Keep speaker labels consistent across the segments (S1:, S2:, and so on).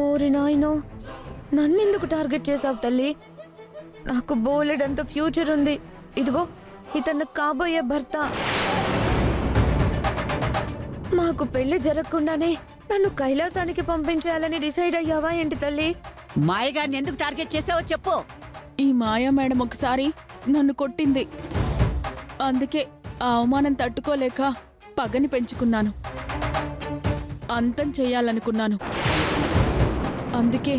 S1: ఓరి నాయనో, నన్నెందుకు టార్గెట్ చేసావు తల్లి? నాకు బోలెడంత ఫ్యూచర్ ఉంది. ఇదిగో ఇతను కాబోయే భర్త. మాకు పెళ్లి జరగకుండానే నన్ను కైలాసానికి పంపించేయాలని డిసైడ్ అయ్యావా ఏంటి తల్లి?
S2: మాయగారిని ఎందుకు టార్గెట్ చేసావో చెప్పు.
S3: ఈ మాయా మేడం ఒకసారి నన్ను కొట్టింది. అందుకే ఆ అవమానం తట్టుకోలేక పగని పెంచుకున్నాను. అంతం చెయ్యాలనుకున్నాను. అందుకే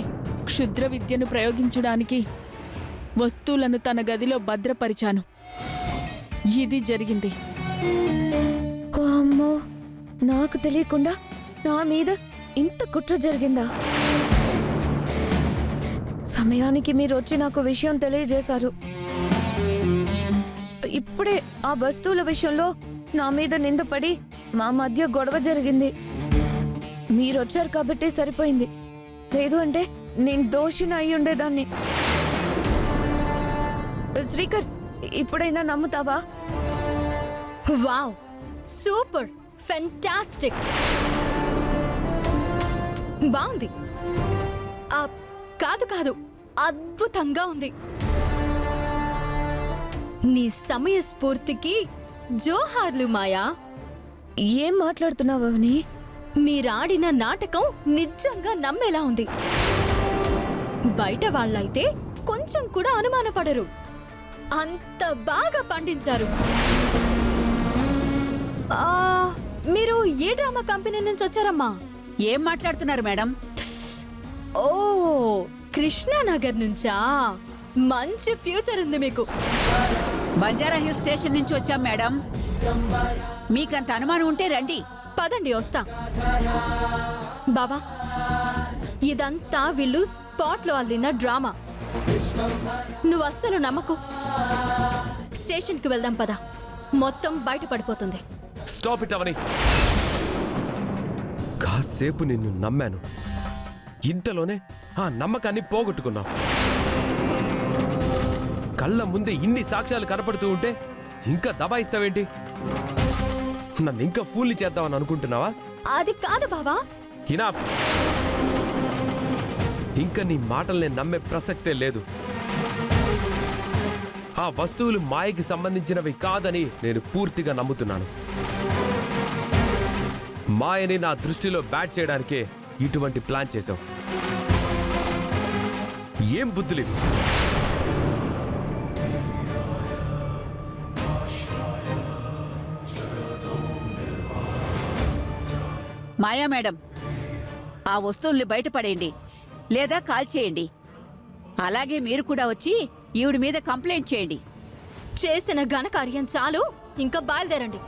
S3: క్షుద్ర విద్యను ప్రయోగించడానికి వస్తువులను తన గదిలో భద్రపరిచాను. ఇది జరిగింది.
S1: అమ్మో, నాకు తెలియకుండా నా మీద ఇంత కుట్ర జరిగిందా? సమయానికి మీరు వచ్చి నాకు విషయం తెలియజేశారు. ఇప్పుడే ఆ వస్తువుల విషయంలో నా మీద నిందపడి మా మధ్య గొడవ జరిగింది. మీరొచ్చారు కాబట్టి సరిపోయింది. లేదు అంటే నేను దోషిని అయి ఉండేదాన్ని. శ్రీకర్, ఇప్పుడైనా నమ్ముతావా?
S4: వావ్, సూపర్, ఫెంటాస్టిక్, బాగుంది. కాదు కాదు, అద్భుతంగా ఉంది. నీ సమయ స్ఫూర్తికి జోహార్లు మాయా.
S1: ఏం మాట్లాడుతున్నావు అవని?
S4: మీరాడిన నాటకం నిజంగా నమ్మేలా ఉంది. బయట వాళ్ళైతే కొంచెం కూడా అనుమానపడరు. అంత బాగా పండించారు. మీరు ఏ డ్రామా కంపెనీ నుంచి వచ్చారమ్మా?
S2: ఏం మాట్లాడుతున్నారు మేడం?
S4: ఓ, కృష్ణానగర్ నుంచా? మంచి ఫ్యూచర్ ఉంది మీకు.
S2: బంజారా హిల్ స్టేషన్ నుంచి వచ్చాం మేడం. మీకంత అనుమానం ఉంటే రండి.
S4: పదండి, వస్తా. బాబా, ఇదంతా వీళ్ళు స్పాట్లో అల్లిన డ్రామా. నువ్వు అస్సలు నమ్మకు. స్టేషన్కి వెళ్దాం పద. మొత్తం బయటపడిపోతుంది.
S5: స్టాప్ ఇట్ అవని. కాసేపు నిన్ను నమ్మాను, ఇంతలోనే ఆ నమ్మకాన్ని పోగొట్టుకున్నావు. కళ్ళ ముందే ఇన్ని సాక్ష్యాలు కనపడుతూ ఉంటే ఇంకా దబాయిస్తావేంటి? నన్ను ఇంకా ఫూల్ని చేద్దామని అనుకుంటున్నావా?
S4: అది కాదు బావా.
S5: ఇనాఫ్. ఇంకా నీ మాటల్ని నమ్మే ప్రసక్తే లేదు. ఆ వస్తువులు మాయకి సంబంధించినవి కాదని నేను పూర్తిగా నమ్ముతున్నాను. మాయని నా దృష్టిలో బ్యాట్ చేయడానికే ఇటువంటి ప్లాన్ చేశావు. ఏం బుద్ధులివి?
S2: మాయా మేడం, ఆ వస్తువుల్ని బయటపడేయండి లేదా కాల్ చేయండి. అలాగే మీరు కూడా వచ్చి ఈవిడి మీద కంప్లైంట్ చేయండి.
S4: చేసిన ఘనకార్యం చాలు, ఇంకా బయలుదేరండి.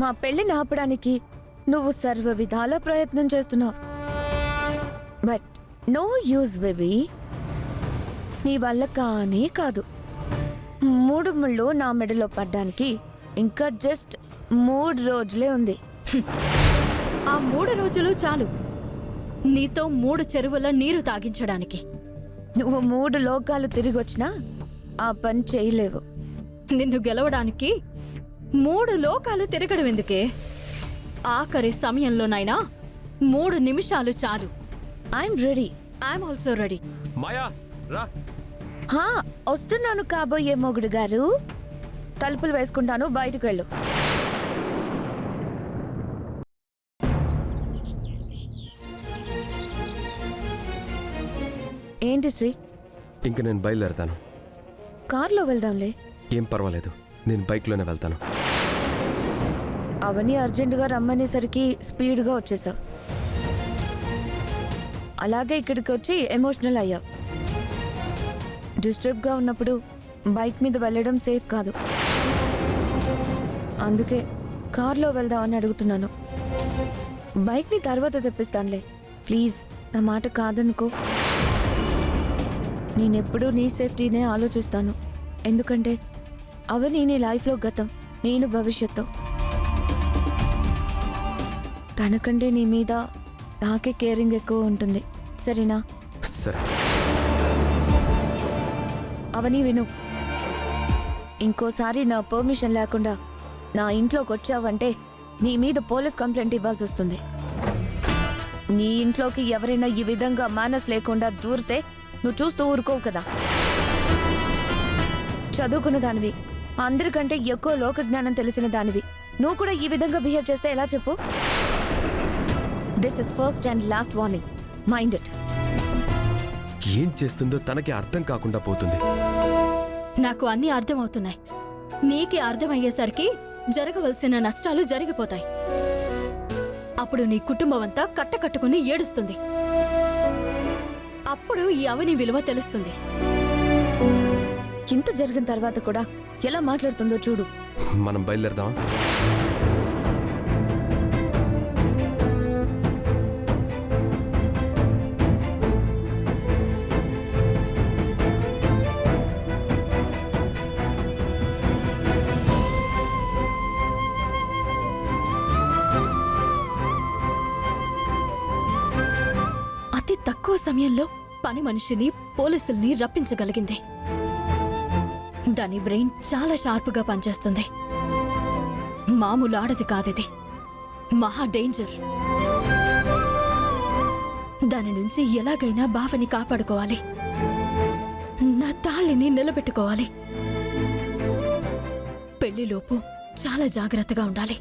S1: మా పెళ్లిని ఆపడానికి నువ్వు సర్వ విధాల ప్రయత్నం చేస్తున్నావు. But no use baby. నీ వల్ల కానే కాదు. 3 ముళ్ళు నా మెడలో పడ్డానికి ఇంకా జస్ట్ 3 రోజులే ఉంది.
S4: ఆ 3 రోజులు చాలు నీతో 3 చెరువుల నీరు తాగించడానికి.
S1: నువ్వు 3 లోకాలు తిరిగొచ్చినా ఆ పని చేయలేవు.
S4: నిన్ను గెలవడానికి 3 లోకాలు తిరగడం ఎందుకే? ఆఖరి సమయంలోనైనా 3 నిమిషాలు చాలు.
S1: I'm ready.
S4: I'm also ready.
S5: Maya రా.
S1: వస్తున్నాను కాబోయే మొగుడు గారు. తలుపులు వేసుకుంటాను, బయటకు వెళ్ళు. ఏంటి శ్రీ?
S5: ఇంక నేను బయలుదేరతాను.
S1: కార్లో వెళ్దాంలే.
S5: ఏం పర్వాలేదు, నేను బైక్లోనే వెళ్తాను.
S1: అవన్నీ అర్జెంటుగా రమ్మనేసరికి స్పీడ్గా వచ్చేసావు. అలాగే ఇక్కడికి వచ్చి ఎమోషనల్ అయ్యావు. డిస్టర్బ్గా ఉన్నప్పుడు బైక్ మీద వెళ్ళడం సేఫ్ కాదు. అందుకే కార్లో వెళ్దామని అడుగుతున్నాను. బైక్ని తర్వాత తెప్పిస్తానులే. ప్లీజ్ నా మాట కాదనుకో. నేనెప్పుడూ నీ సేఫ్టీనే ఆలోచిస్తాను. ఎందుకంటే అవని నీ లైఫ్లో గతం, నేను భవిష్యత్తు. తనకంటే నీ మీద నాకే కేరింగ్ ఎక్కువ ఉంటుంది. సరేనా?
S5: సరే.
S1: అవని విను, ఇంకోసారి నా పర్మిషన్ లేకుండా నా ఇంట్లోకి వచ్చావంటే నీ మీద పోలీస్ కంప్లైంట్ ఇవ్వాల్సి వస్తుంది. నీ ఇంట్లోకి ఎవరైనా ఈ విధంగా మేనర్స్ లేకుండా దూరితే నువ్వు చూస్తూ ఊరుకోవు కదా. చదువుకున్న దానివి, అందరికంటే ఎక్కువ లోక జ్ఞానం తెలిసిన దానివి, నువ్వు కూడా ఈ విధంగా బిహేవ్ చేస్తే ఎలా చెప్పు? This is first and last warning, mind it.
S5: ఏం చేస్తుందో తనకి అర్థం కాకుండా పోతుంది.
S4: నాకు అన్నీ అర్థమవుతున్నాయి. నీకే అర్థమయ్యేసరికి జరగవలసిన నష్టాలు జరిగిపోతాయి. అప్పుడు నీ కుటుంబం అంతా కట్టకట్టుకుని ఏడుస్తుంది. అప్పుడు ఈ అవని విలువ తెలుస్తుంది.
S1: ఇంత జరిగిన తర్వాత కూడా ఎలా మాట్లాడుతుందో చూడు.
S5: మనం బయలుదేరదాం.
S4: అతి తక్కువ సమయంలో పని మనిషిని, పోలీసుల్ని రప్పించగలిగింది. దాని బ్రెయిన్ చాలా షార్ప్గా పనిచేస్తుంది. మామూలు ఆడది కాదిది, మహా డేంజర్. దాని నుంచి ఎలాగైనా బావని కాపాడుకోవాలి, నా తాళిని నిలబెట్టుకోవాలి. పెళ్లిలోపు చాలా జాగ్రత్తగా ఉండాలి.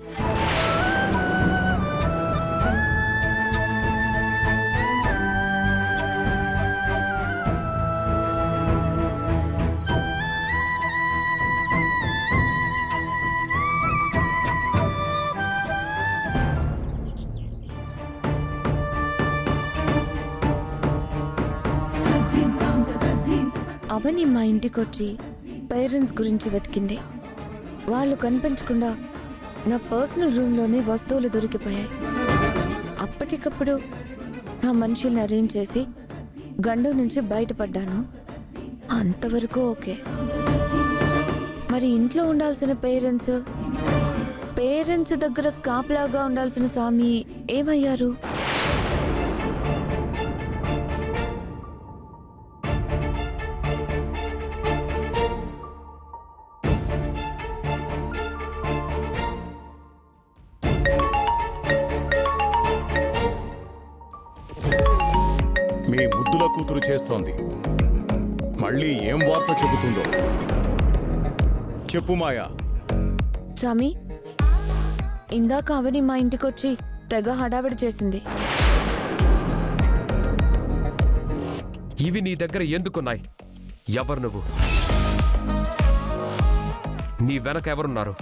S1: అవని మా ఇంటికొచ్చి పేరెంట్స్ గురించి వెతికింది. వాళ్ళు కనిపించకుండా నా పర్సనల్ రూమ్లోనే వస్తువులు దొరికిపోయాయి. అప్పటికప్పుడు నా మనుషుల్ని అరేంజ్ చేసి గండం నుంచి బయటపడ్డాను. అంతవరకు ఓకే. మరి ఇంట్లో ఉండాల్సిన పేరెంట్స్ దగ్గర కాపలాగా ఉండాల్సిన స్వామి ఏమయ్యారు?
S6: మీ ముద్దుల కూతురు చేస్తోంది. మళ్ళీ ఏం వార్త చెబుతుందో చెప్పు మాయా.
S1: స్వామి, ఇందాక అవని మా ఇంటికొచ్చి తెగ హడావిడి చేసింది.
S5: ఇవి నీ దగ్గర ఎందుకున్నాయి? ఎవరు నువ్వు? నీ వెనక ఎవరున్నారు?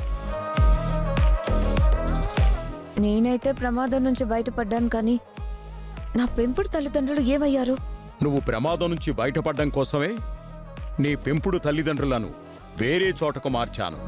S1: నేనైతే ప్రమాదం నుంచి బయటపడ్డాను, కానీ నా పెంపుడు తల్లిదండ్రులు ఏమయ్యారు?
S6: నువ్వు ప్రమాదం నుంచి బయటపడడం కోసమే నీ పెంపుడు తల్లిదండ్రులను వేరే చోటకు మార్చాను.